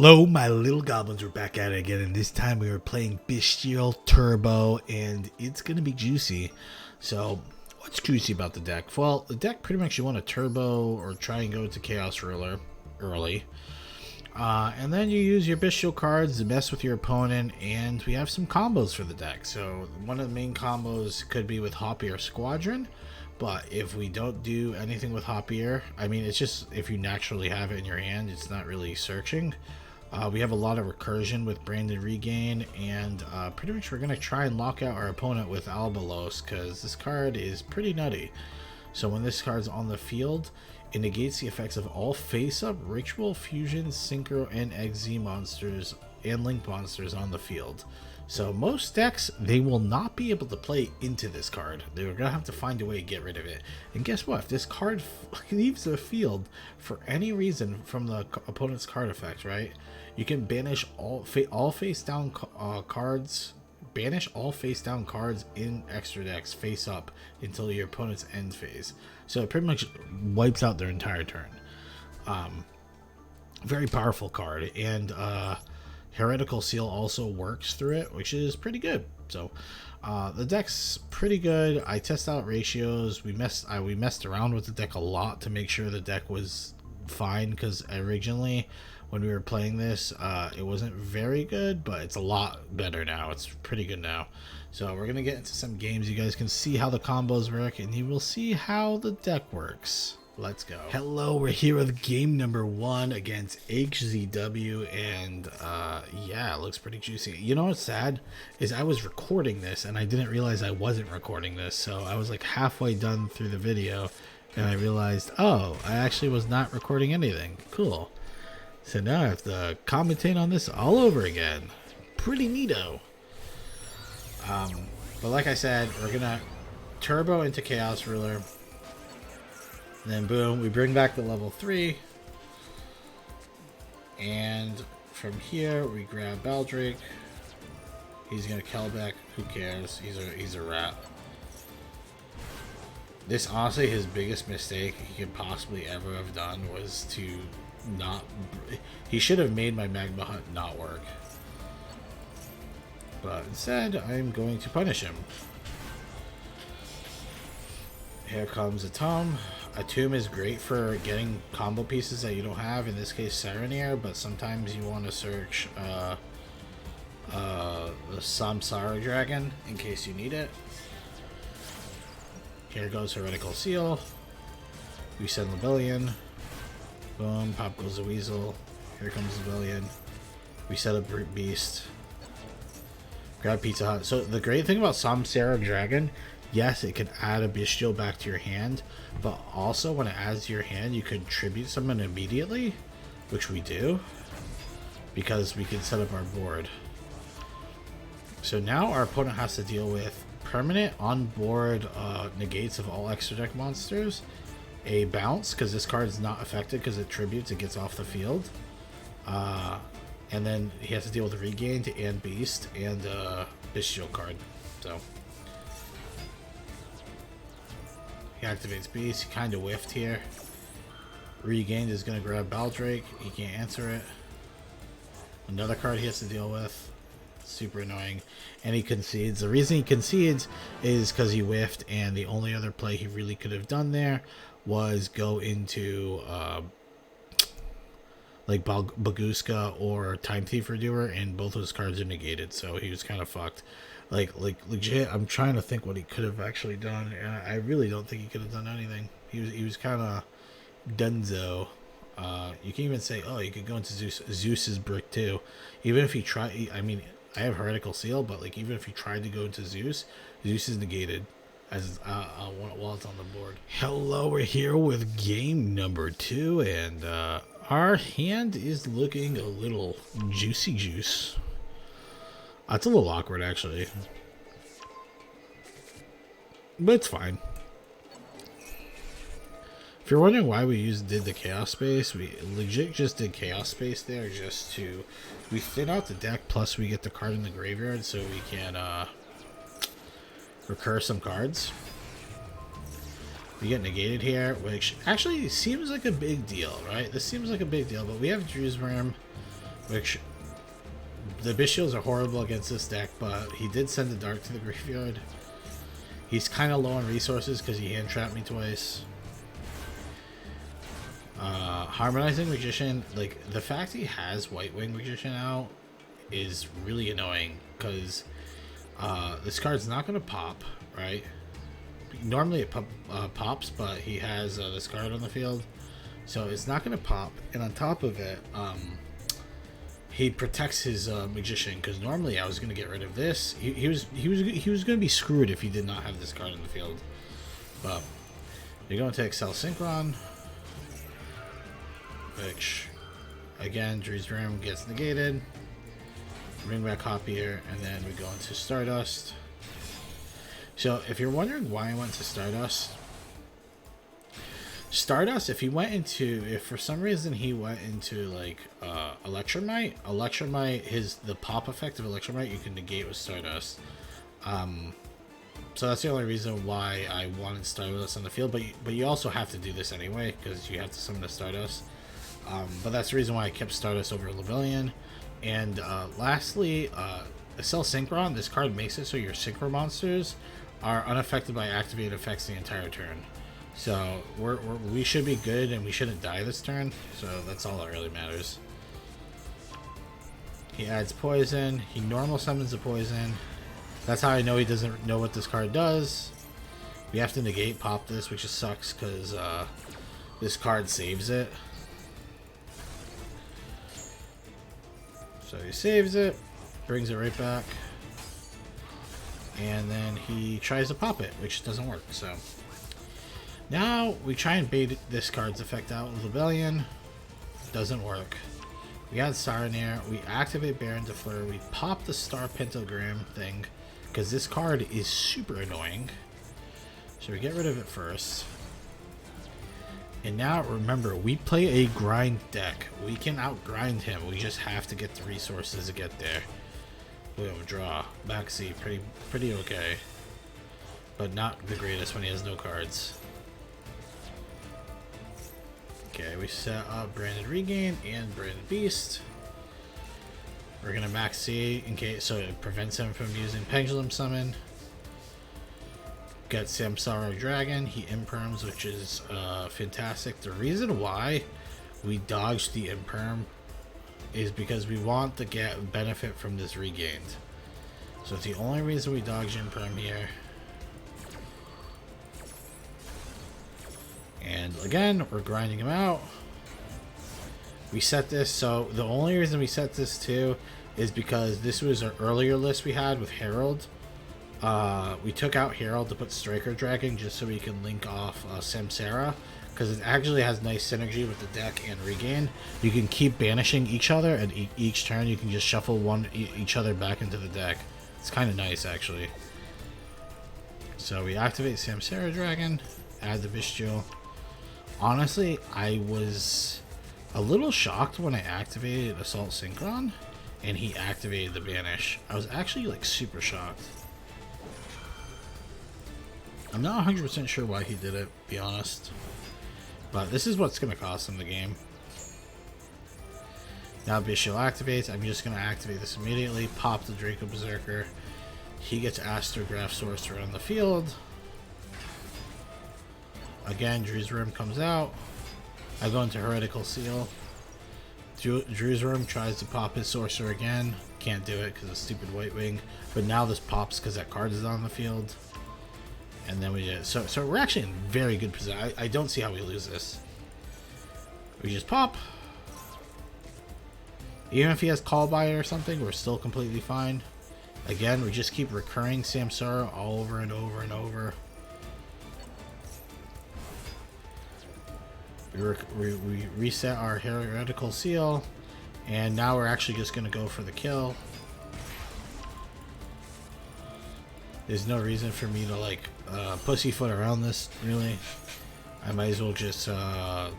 Hello, my little goblins. We're back at it again, and this time we are playing Bystial Turbo, and it's gonna be juicy. So, what's juicy about the deck? Well, the deck pretty much you want to turbo or try and go to Chaos Ruler early, and then you use your Bystial cards to mess with your opponent, and we have some combos for the deck. So, one of the main combos could be with Hoppier Squadron. But if we don't do anything with Hoppier, I mean, it's just if you naturally have it in your hand, it's not really searching. We have a lot of recursion with Branded Regain, and pretty much we're going to try and lock out our opponent with Albalos, because this card is pretty nutty. So when this card's on the field, it negates the effects of all face-up, Ritual, Fusion, Synchro, and XZ monsters and Link monsters on the field. So most decks, they will not be able to play into this card. They're going to have to find a way to get rid of it. And guess what? If this card leaves the field for any reason from the opponent's card effect, right? You can banish all face down cards. Banish all face down cards in extra decks face up until your opponent's end phase. So it pretty much wipes out their entire turn. Very powerful card, and Heretical Seal also works through it, which is pretty good. So the deck's pretty good. I test out ratios. We messed around with the deck a lot to make sure the deck was fine, because originally when we were playing this, it wasn't very good, but it's a lot better now. It's pretty good now. So we're gonna get into some games. You guys can see how the combos work, and you will see how the deck works. Let's go. Hello, we're here with game number 1 against HZW, and yeah, it looks pretty juicy. You know what's sad is I was recording this and I didn't realize I wasn't recording this, so I was like halfway done through the video and I realized, oh, I actually was not recording anything. Cool. So now I have to commentate on this all over again. Pretty neato. But like I said, we're gonna turbo into Chaos Ruler. And then boom, we bring back the level 3. And from here we grab Baldrake. He's gonna Kelbeck, who cares? He's a rat. This honestly his biggest mistake he could possibly ever have done was to not, he should have made my Magma Hunt not work. But instead I'm going to punish him. Here comes a Tome. A Tomb is great for getting combo pieces that you don't have, in this case Sereneer, but sometimes you want to search the Samsara Dragon in case you need it. Here goes Heretical Seal. We send Lebellion. Boom, pop goes the Weasel. Here comes Lebellion. We set up Brute Beast. Grab Pizza Hut. So the great thing about Samsara Dragon, yes, it can add a Bystial back to your hand, but also when it adds to your hand, you contribute someone immediately, which we do, because we can set up our board. So now our opponent has to deal with permanent on-board negates of all extra deck monsters, a bounce, because this card is not affected because it tributes, it gets off the field, and then he has to deal with Regained and Beast and Bystial card. So he activates Beast. He kind of whiffed here. Regained is going to grab Baldrake. He can't answer it. Another card he has to deal with. Super annoying. And he concedes. The reason he concedes is because he whiffed, and the only other play he really could have done there was go into like Baguska or Time Thief Redoer, and both those cards are negated, so he was kind of fucked. Like legit, I'm trying to think what he could have actually done, and I really don't think he could have done anything. He was kind of dunzo. You can even say, oh, you could go into Zeus's Brick too. Even if he tried, I mean, I have Heretical Seal, but like even if he tried to go into Zeus is negated as while it's on the board. Hello, we're here with game number 2, and our hand is looking a little juicy juice. It's a little awkward, actually. But it's fine. If you're wondering why we did the Chaos Space, we legit just did Chaos Space there just to... We thin out the deck, plus we get the card in the graveyard so we can recur some cards. We get negated here, which actually seems like a big deal, right? This seems like a big deal, but we have Drew's Worm. which the Bystials are horrible against this deck, but he did send the Dark to the graveyard. He's kind of low on resources because he hand trapped me twice. Harmonizing Magician, like the fact he has White Wing Magician out is really annoying because this card's not going to pop, right? Normally it pops, but he has this card on the field, so it's not going to pop. And on top of it, he protects his Magician, because normally I was going to get rid of this. He was going to be screwed if he did not have this card on the field. But you're going to Excel Synchron, which again, Drew's Rim gets negated. Bring back Copier, and then we go into Stardust. So if you're wondering why I went to Stardust, if for some reason he went into like Electromite, the pop effect of Electromite you can negate with Stardust. So that's the only reason why I wanted Stardust on the field, but you also have to do this anyway because you have to summon the Stardust. But that's the reason why I kept Stardust over Lavillion. And lastly, Cell Synchron, this card makes it so your Synchro monsters are unaffected by activated effects the entire turn. So we should be good and we shouldn't die this turn. So that's all that really matters. He adds poison. He normal summons the poison. That's how I know he doesn't know what this card does. We have to negate pop this, which just sucks because this card saves it. So he saves it, brings it right back, and then he tries to pop it, which doesn't work. So now we try and bait this card's effect out with Rebellion. Doesn't work. We got Saronir. We activate Baron de Fleur. We pop the Star Pentagram thing because this card is super annoying. So we get rid of it first. And now pretty we play a grind deck. We can outgrind him. We just have to get the resources to get there. We'll draw. Backseat, pretty okay. But not the greatest when he has no cards. Okay, we set up Branded Regain and Branded Beast. We're gonna max C in case so it prevents him from using Pendulum Summon. Got Samsara Dragon, he imperms, which is fantastic. The reason why we dodged the imperm is because we want to get benefit from this regained. So it's the only reason we dodged imperm here. And again, we're grinding him out. We set this, so the only reason we set this too is because this was an earlier list we had with Herald. We took out Herald to put Striker Dragon just so we can link off Samsara, because it actually has nice synergy with the deck and regain. You can keep banishing each other, and each turn you can just shuffle each other back into the deck. It's kind of nice actually. So we activate Samsara Dragon, add the Bystial. Honestly, I was a little shocked when I activated Assault Synchron and he activated the banish. I was actually like super shocked. I'm not 100% sure why he did it, to be honest. But this is what's going to cost him the game. Now Bystial activates. I'm just going to activate this immediately. Pop the Draco Berserker. He gets Astrograph Sorcerer on the field. Again, Drew's Rim comes out. I go into Heretical Seal. Drew's Rim tries to pop his Sorcerer again. Can't do it because of stupid White Wing. But now this pops because that card is on the field. And then we did so we're actually in very good position. I don't see how we lose this. We just pop. Even if he has Call By or something, we're still completely fine. Again, we just keep recurring Samsara all over and over and over. We reset our Heretical Seal, and now we're actually just going to go for the kill. There's no reason for me to like pussyfoot around this, really. I might as well just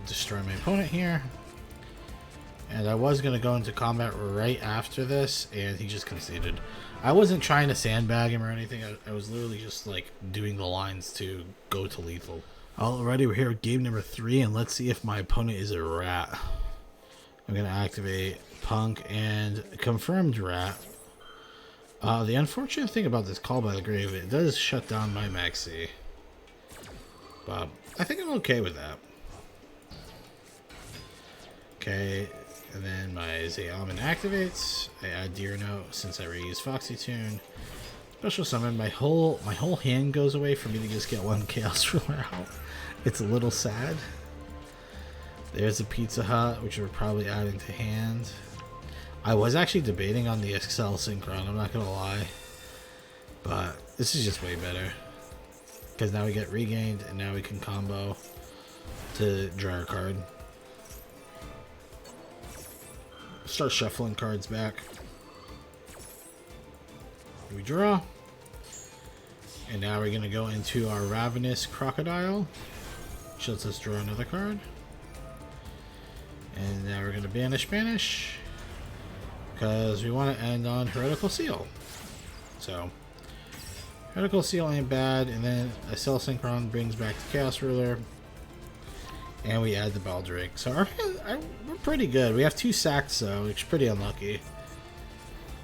destroy my opponent here. And I was going to go into combat right after this, and he just conceded. I wasn't trying to sandbag him or anything. I was literally just like doing the lines to go to lethal. Alrighty, we're here with game number 3, and let's see if my opponent is a rat. I'm going to activate Punk, and Confirmed Rat. The unfortunate thing about this Call by the Grave, it does shut down my Maxi. But I think I'm okay with that. Okay, and then my Zayaman activates. I add Deer Note since I reuse Foxy Tune. Special summon. My whole hand goes away for me to just get one Chaos Ruler out. It's a little sad. There's a Pizza Hut, which we're probably adding to hand. I was actually debating on the Excel Synchron, I'm not gonna lie. But this is just way better. Because now we get regained, and now we can combo to draw a card. Start shuffling cards back. We draw. And now we're going to go into our Ravenous Crocodile, which lets us draw another card. And now we're going to banish, because we want to end on Heretical Seal. So, Heretical Seal ain't bad, and then a Cell Synchron brings back the Chaos Ruler, and we add the Baldrake. So we're pretty good. We have 2 sacks though, which is pretty unlucky.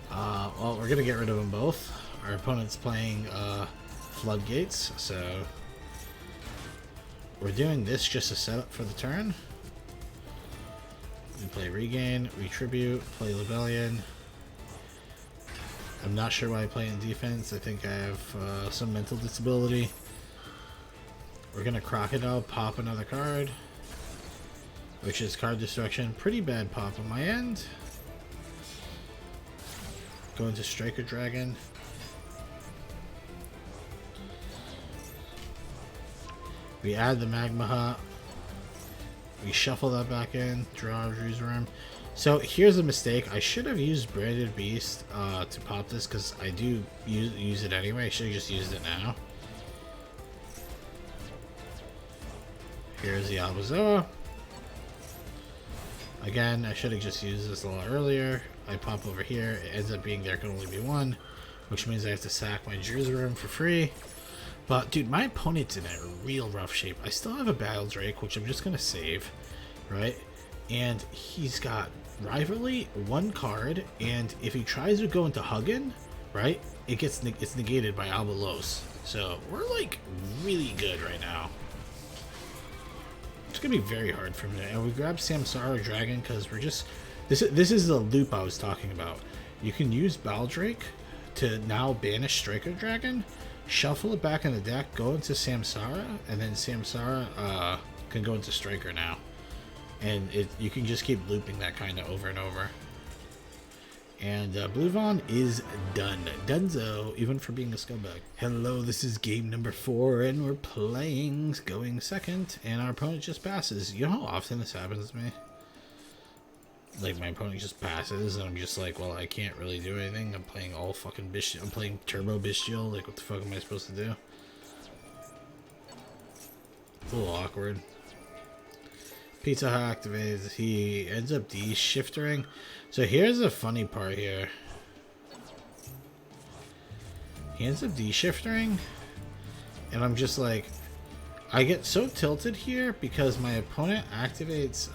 Well, we're going to get rid of them both. Our opponent's playing Floodgates, so we're doing this just to set up for the turn. We play Regain, Retribute, play Rebellion. I'm not sure why I play in defense. I think I have some mental disability. We're going to Crocodile, pop another card, which is card destruction. Pretty bad pop on my end. Go into Striker Dragon. We add the Magma Hut. We shuffle that back in, draw a Drew's Worm. So here's a mistake. I should have used Branded Beast to pop this, because I do use it anyway. I should have just used it now. Here's the Albazoa. Again, I should have just used this a lot earlier. I pop over here. It ends up being there can only be 1, which means I have to sack my Drew's Worm for free. But, dude, my opponent's in a real rough shape. I still have a Battle Drake, which I'm just going to save, right? And he's got Rivalry, 1 card, and if he tries to go into Huggin, right, it's negated by Albalos. So, we're, like, really good right now. It's going to be very hard for me. And we grab Samsara Dragon, because we're just... This is the loop I was talking about. You can use Baldrake to now banish Striker Dragon, shuffle it back in the deck, go into Samsara, and then Samsara can go into Striker now. And you can just keep looping that kind of over and over. And Blue Vaughn is done. Dunzo, even for being a scumbag. Hello, this is game number 4, and we're playing going second, and our opponent just passes. You know how often this happens to me? Like, my opponent just passes, and I'm just like, well, I can't really do anything. I'm playing all fucking Bystial. I'm playing Turbo Bystial. Like, what the fuck am I supposed to do? A little awkward. Pizza Hut activates. He ends up de-shiftering. So here's the funny part here. He ends up de-shiftering, and I'm just like, I get so tilted here because my opponent activates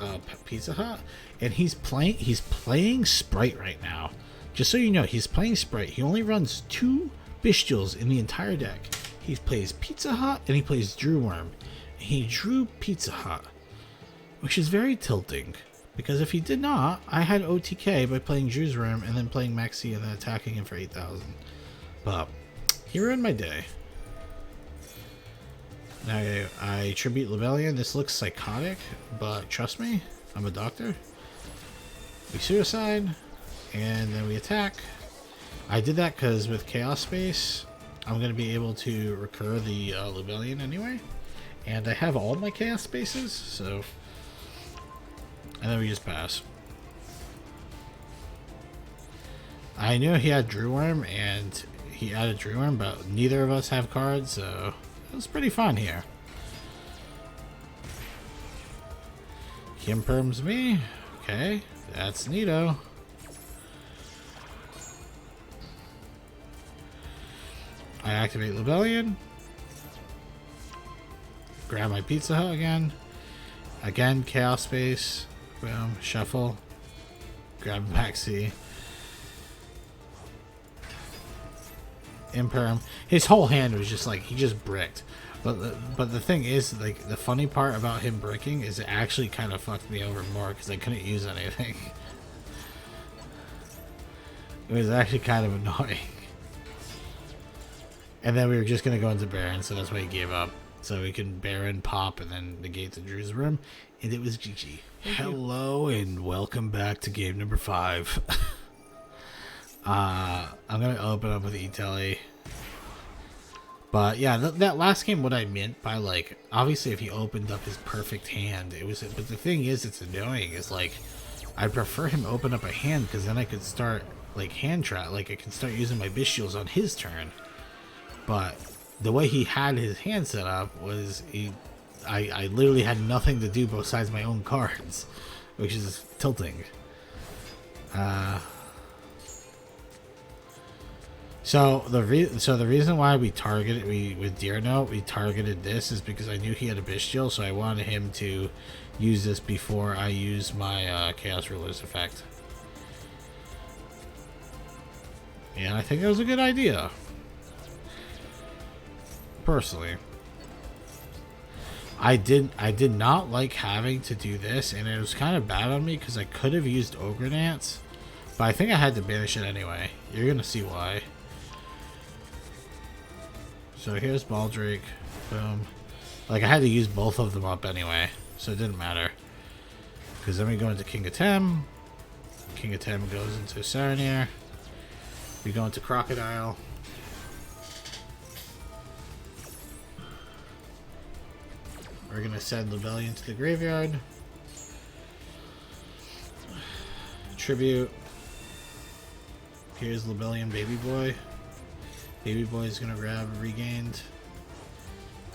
Pizza Hut, and he's playing Sprite right now. Just so you know, he's playing Sprite. He only runs 2 Bystials in the entire deck. He plays Pizza Hut and he plays Drew Worm. And he drew Pizza Hut, which is very tilting, because if he did not, I had OTK by playing Drew's Worm and then playing Maxi and then attacking him for 8,000. But he ruined my day. Now I tribute Rebellion. This looks psychotic, but trust me, I'm a doctor. We suicide, and then we attack. I did that because with Chaos Space, I'm going to be able to recur the Rebellion anyway. And I have all my Chaos Spaces, so... And then we just pass. I knew he had Drew Worm, and he added Drew Worm, but neither of us have cards, so... It was pretty fun here. Kim perms me. Okay, that's neato. I activate Rebellion. Grab my Pizza Hut again. Again, Chaos Space. Boom, shuffle. grab Maxi. Imperm. His whole hand was just like, he just bricked. But the thing is, like, the funny part about him bricking is it actually kind of fucked me over more because I couldn't use anything. It was actually kind of annoying. And then we were just going to go into Baron, so that's why he gave up. So we can Baron, pop, and then negate the Drew's room. And it was GG. Hello, and welcome back to game number 5. I'm going to open up with E-Telly. But yeah, that last game, what I meant by, like, obviously if he opened up his perfect hand, it was, but the thing is, it's annoying, is like, I prefer him open up a hand, because then I could start, like, hand trap, like, I can start using my Bystials on his turn. But the way he had his hand set up was, I literally had nothing to do besides my own cards, which is tilting. So the reason why we targeted with Deer Note we targeted this is because I knew he had a Bystial, so I wanted him to use this before I use my Chaos Ruler's effect. And I think that was a good idea, personally. I did not like having to do this, and it was kind of bad on me because I could have used Ogre Dance, but I think I had to banish it anyway. You're gonna see why. So here's Baldrake, boom. Like, I had to use both of them up anyway, so it didn't matter. Because then we go into King of Tem. King of Tem goes into Saranir. We go into Crocodile. We're going to send Lebellion to the graveyard. Tribute. Here's Lebellion Baby Boy. Baby Boy is going to grab Regained.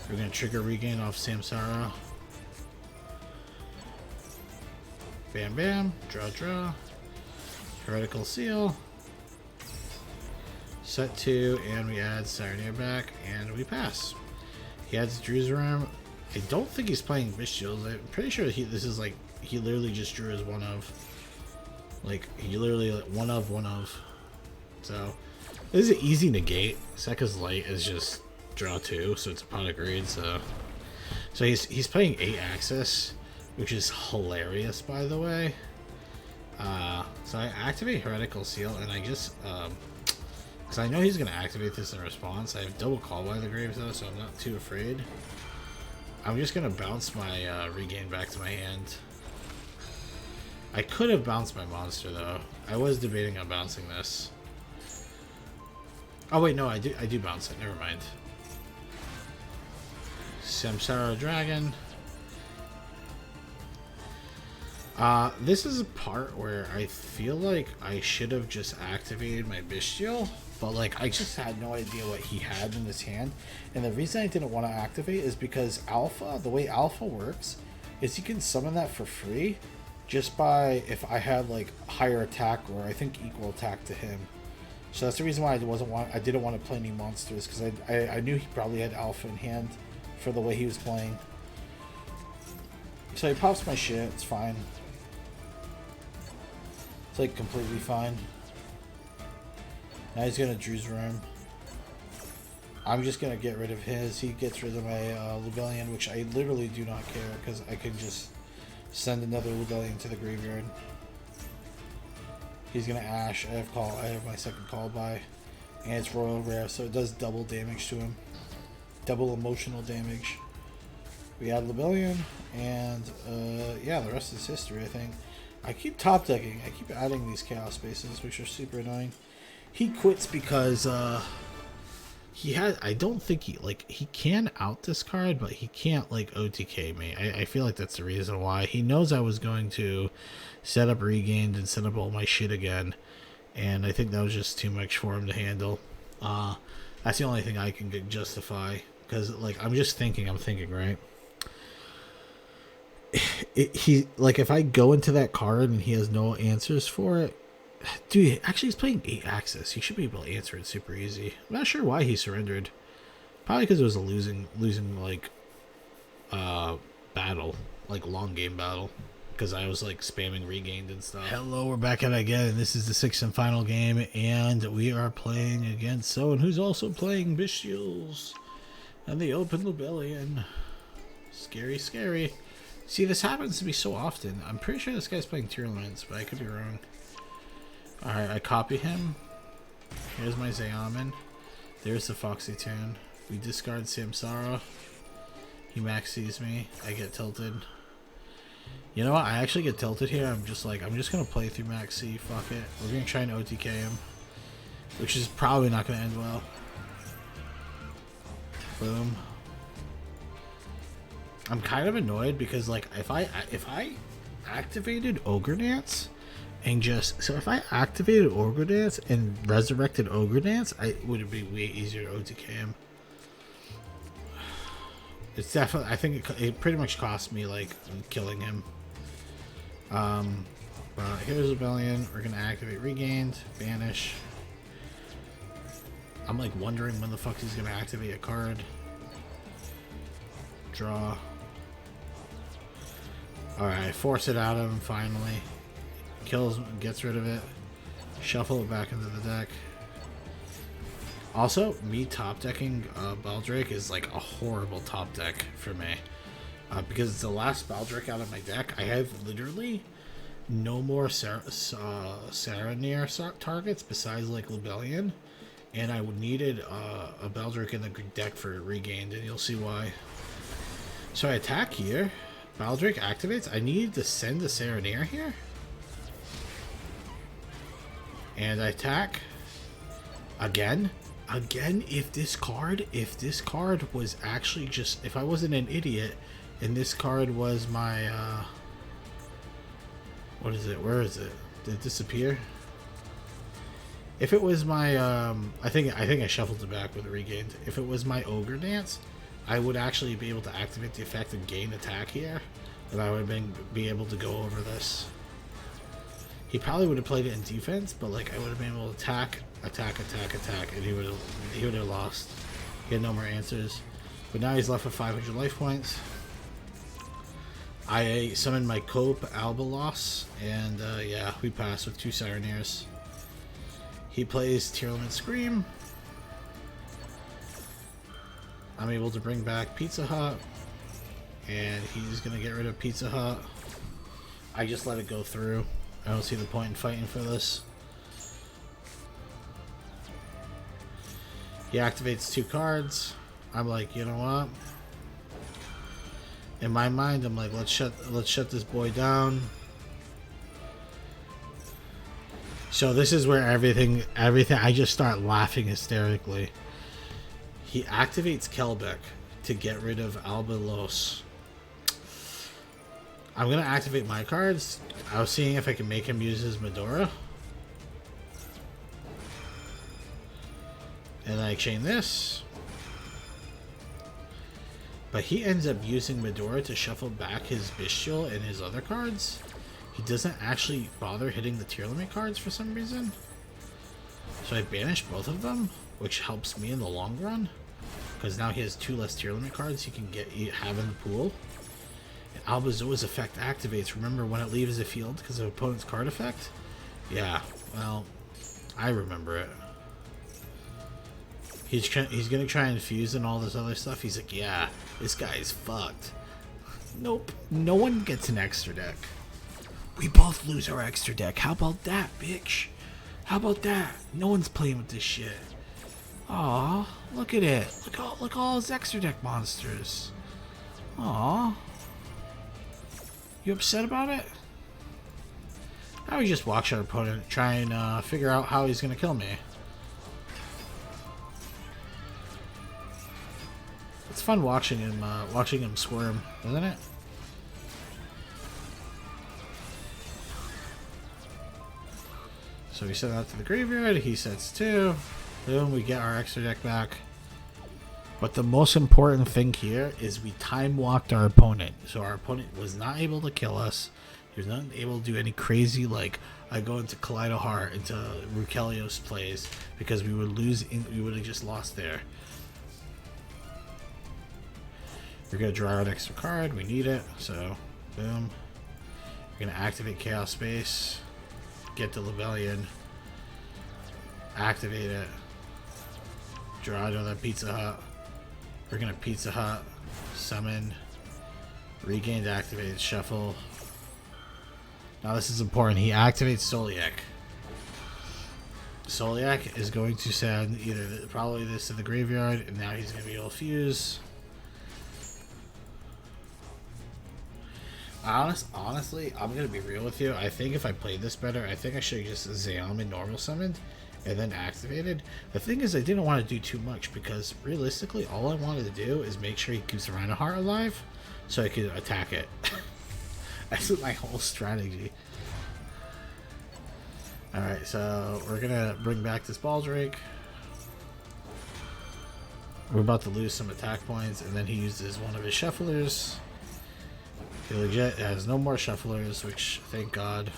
We're going to trigger Regain off Samsara. Bam bam. Draw. Heretical Seal. Set 2, and we add Saranir back, and we pass. He adds Drew's Room. I don't think he's playing Bystials. I'm pretty sure this is like, he literally just drew as one of. Like, he literally, like, one of. So, this is an easy negate. Sekka's Light is just draw 2, so it's a pot of greed, so he's playing 8 access, which is hilarious, by the way. So I activate Heretical Seal, and I just, because I know he's going to activate this in response. I have double Call by the Graves, though, so I'm not too afraid. I'm just going to bounce my Regain back to my hand. I could have bounced my monster, though. I was debating on bouncing this. Oh wait, no, I do bounce it. Never mind. Samsara Dragon. This is a part where I feel like I should have just activated my Bystial, but like I just had no idea what he had in his hand. And the reason I didn't want to activate is because Alpha, the way Alpha works, is you can summon that for free just by if I had like higher attack or I think equal attack to him. So that's the reason why I didn't want to play any monsters, because I knew he probably had Alpha in hand for the way he was playing. So he pops my shit, it's fine. It's like completely fine. Now he's gonna Drew's Room. I'm just gonna get rid of his. He gets rid of my Lebellion, which I literally do not care because I can just send another Lebellion to the graveyard. He's gonna Ash. I have my second call by, and it's Royal Rare, so it does double damage to him. Double emotional damage. We add Lebellion, and yeah, the rest is history, I think. I keep top decking. I keep adding these Chaos Spaces, which are super annoying. He quits because I don't think he can out this card, but he can't like OTK me. I feel like that's the reason why. He knows I was going to set up Regained and set up all my shit again, and I think that was just too much for him to handle. That's the only thing I can justify, because like I'm thinking, right? If I go into that card and he has no answers for it, dude, actually he's playing 8 access. He should be able to answer it super easy. I'm not sure why he surrendered. Probably because it was a losing like battle, like long game battle. because I was like spamming regained and stuff. Hello, we're back at it again. This is the 6th and final game, and we are playing against someone who's also playing Bystials and the Open Rebellion. Scary, scary. See, this happens to me so often. I'm pretty sure this guy's playing Tournaments, but I could be wrong. Alright, I copy him. Here's my Zayaman. There's the Foxy Tune. We discard Samsara. He maxes me. I get tilted. You know what? I actually get tilted here. I'm just gonna play through Maxi. Fuck it. We're gonna try and OTK him, which is probably not gonna end well. Boom. I'm kind of annoyed because like if I activated Ogre Dance and if I activated Ogre Dance and resurrected Ogre Dance, it would be way easier to OTK him. It's definitely, I think it pretty much cost me like killing him. But here's Rebellion. We're gonna activate Regained, Banish. I'm like wondering when the fuck he's gonna activate a card. Draw. Alright, force it out of him finally. Kills, gets rid of it. Shuffle it back into the deck. Also, me top decking Baldrake is like a horrible top deck for me. Because it's the last Baldrake out of my deck. I have literally no more Saranir targets besides like Rebellion. And I needed a Baldrake in the deck for Regained, and you'll see why. So I attack here. Baldrake activates. I need to send a Saranir here. And I attack. Again, if this card was actually just, if I wasn't an idiot, and this card was my, what is it? Where is it? Did it disappear? If it was my, I think I shuffled it back with a Regained. If it was my Ogre Dance, I would actually be able to activate the effect and gain attack here, and I would be able to go over this. He probably would have played it in defense, but like I would have been able to attack, and he would have lost. He had no more answers. But now he's left with 500 life points. I summoned my Cope Albalos, and yeah, we pass with 2 Saranirs. He plays Tearlament Scream. I'm able to bring back Pizza Hut, and he's gonna get rid of Pizza Hut. I just let it go through. I don't see the point in fighting for this. He activates 2 cards. I'm like, you know what? In my mind, I'm like, let's shut this boy down. So this is where everything I just start laughing hysterically. He activates Kelbeck to get rid of Albalos. I'm gonna activate my cards. I was seeing if I can make him use his Medora. And I chain this. But he ends up using Medora to shuffle back his Bystial and his other cards. He doesn't actually bother hitting the tier limit cards for some reason. So I banish both of them, which helps me in the long run. Because now he has 2 less tier limit cards he can have in the pool. And Albazoa's effect activates. Remember when it leaves the field because of opponent's card effect? Yeah, well, I remember it. He's gonna try and fuse and all this other stuff. He's like, yeah, this guy's fucked. Nope, no one gets an extra deck. We both lose our extra deck. How about that, bitch? How about that? No one's playing with this shit. Aw, look at it. Look all his extra deck monsters. Aw. You upset about it? Now we just watch our opponent try and figure out how he's gonna kill me. It's fun watching him squirm, isn't it? So we send that to the graveyard. He sets 2. Boom, we get our extra deck back. But the most important thing here is we time walked our opponent. So our opponent was not able to kill us. He was not able to do any crazy like I go into Kaleido Heart into Rukelios plays because we would lose. We would have just lost there. We're gonna draw an extra card. We need it. So boom. We're gonna activate Chaos Space, get the Rebellion, activate it, draw another Pizza Hut. We're gonna Pizza Hut, summon, regain to activate, shuffle. Now this is important. He activates Soliak. Soliak is going to send either probably this to the graveyard, and now he's gonna be able to fuse. Honestly, I'm gonna be real with you. I think if I played this better, I think I should have just Zeoman normal summoned and then activated. The thing is, I didn't want to do too much because realistically, all I wanted to do is make sure he keeps Reinhardt alive so I could attack it. That's my whole strategy. Alright, so we're gonna bring back this Baldrake. We're about to lose some attack points, and then he uses one of his shufflers. He legit has no more shufflers, which thank God.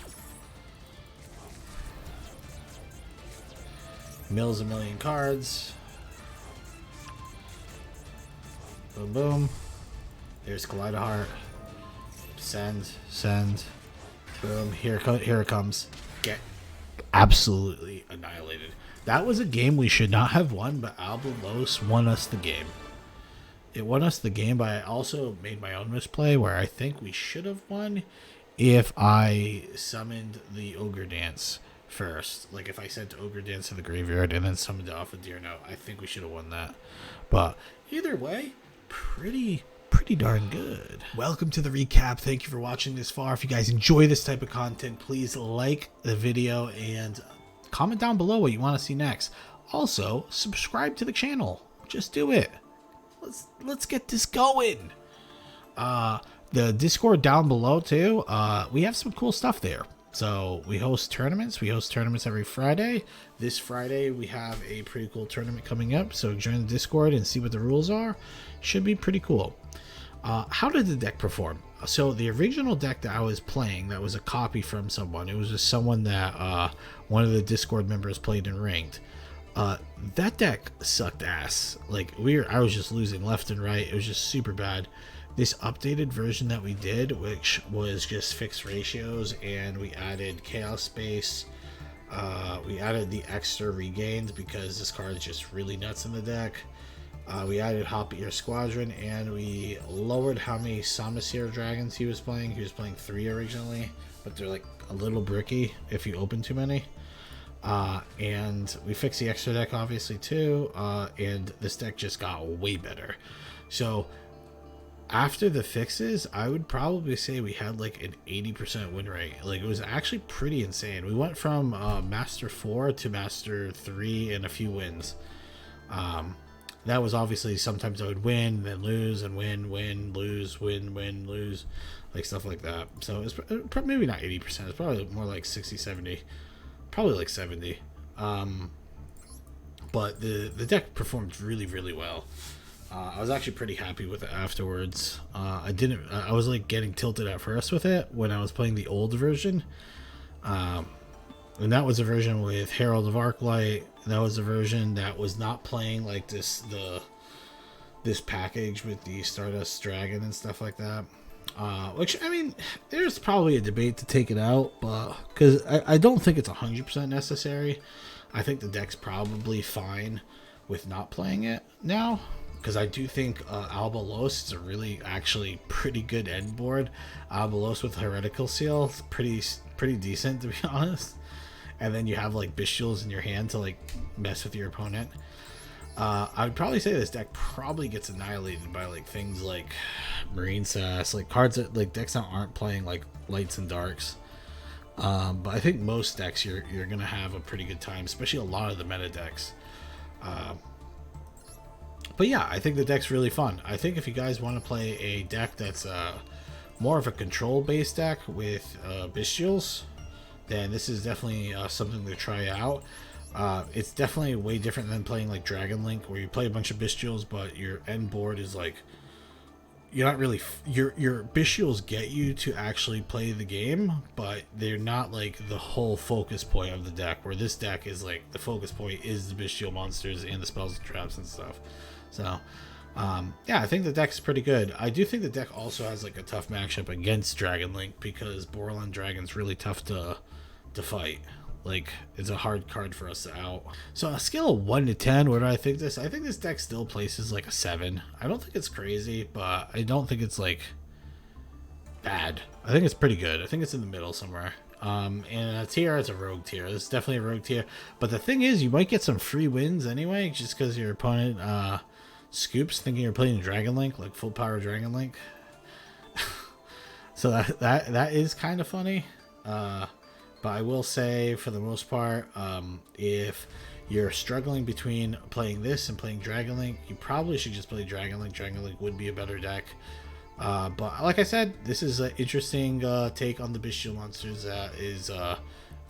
Mills a million cards. Boom, boom. There's Collider Heart. Send. Boom. Here it comes. Get absolutely annihilated. That was a game we should not have won, but Albalos won us the game. It won us the game, but I also made my own misplay where I think we should have won if I summoned the Ogre Dance first. Like if I sent Ogre Dance to the graveyard and then summoned it off of Deer Note, I think we should have won that. But either way, pretty darn good. Welcome to the recap. Thank you for watching this far. If you guys enjoy this type of content, please like the video and comment down below what you want to see next. Also, subscribe to the channel. Just do it. Let's get this going. The Discord down below too. We have some cool stuff there. So we host tournaments. We host tournaments every Friday. This Friday we have a pretty cool tournament coming up. So join the Discord and see what the rules are. Should be pretty cool. How did the deck perform? So the original deck that I was playing, that was a copy from someone. It was just someone that one of the Discord members played in ranked. That deck sucked ass. Like I was just losing left and right. It was just super bad. This updated version that we did, which was just fixed ratios, and we added Chaos Space. We added the extra regained because this card is just really nuts in the deck. We added Hop Ear Squadron, and we lowered how many Samasir dragons he was playing. He was playing 3 originally, but they're like a little bricky if you open too many. And we fixed the extra deck obviously too, and this deck just got way better. So after the fixes, I would probably say we had like an 80% win rate. Like it was actually pretty insane. We went from Master 4 to Master 3 and a few wins. That was obviously sometimes I would win, then lose, and win, lose, win, lose, like stuff like that. So it's maybe not 80%. It's probably more like 60, 70. Probably like 70. But the deck performed really well. I was actually pretty happy with it afterwards. I was like getting tilted at first with it when I was playing the old version. And that was a version with Herald of Arclight. That was a version that was not playing like this package with the Stardust Dragon and stuff like that. Which, I mean, there's probably a debate to take it out, but because I don't think it's 100% necessary. I think the deck's probably fine with not playing it now, because I do think Albalos is a really actually pretty good end board. Albalos with Heretical Seal is pretty decent, to be honest. And then you have like Bystials in your hand to like mess with your opponent. I would probably say this deck probably gets annihilated by like things like Marine Sass, like cards that like decks that aren't playing like lights and darks. But I think most decks you're gonna have a pretty good time, especially a lot of the meta decks. But yeah, I think the deck's really fun. I think if you guys want to play a deck that's more of a control based deck with Bystials, then this is definitely something to try out. It's definitely way different than playing like Dragon Link, where you play a bunch of Bystials, but your end board is like you're not really your Bystials get you to actually play the game, but they're not like the whole focus point of the deck. Where this deck is like the focus point is the Bystial monsters and the spells and traps and stuff. So Yeah, I think the deck's pretty good. I do think the deck also has like a tough matchup against Dragon Link because Borderland Dragon's really tough to fight. Like, it's a hard card for us to out. So on a scale of 1 to 10, where do I think this? I think this deck still places like a 7. I don't think it's crazy, but I don't think it's like bad. I think it's pretty good. I think it's in the middle somewhere. And a tier, it's a rogue tier. This is definitely a rogue tier. But the thing is, you might get some free wins anyway, just because your opponent scoops thinking you're playing Dragon Link, like full power Dragon Link. So that is kind of funny. But I will say, for the most part, if you're struggling between playing this and playing Dragon Link, you probably should just play Dragon Link. Dragon Link would be a better deck. But like I said, this is an interesting take on the Bystial monsters that is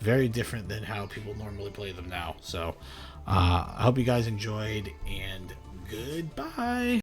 very different than how people normally play them now. So I hope you guys enjoyed, and goodbye.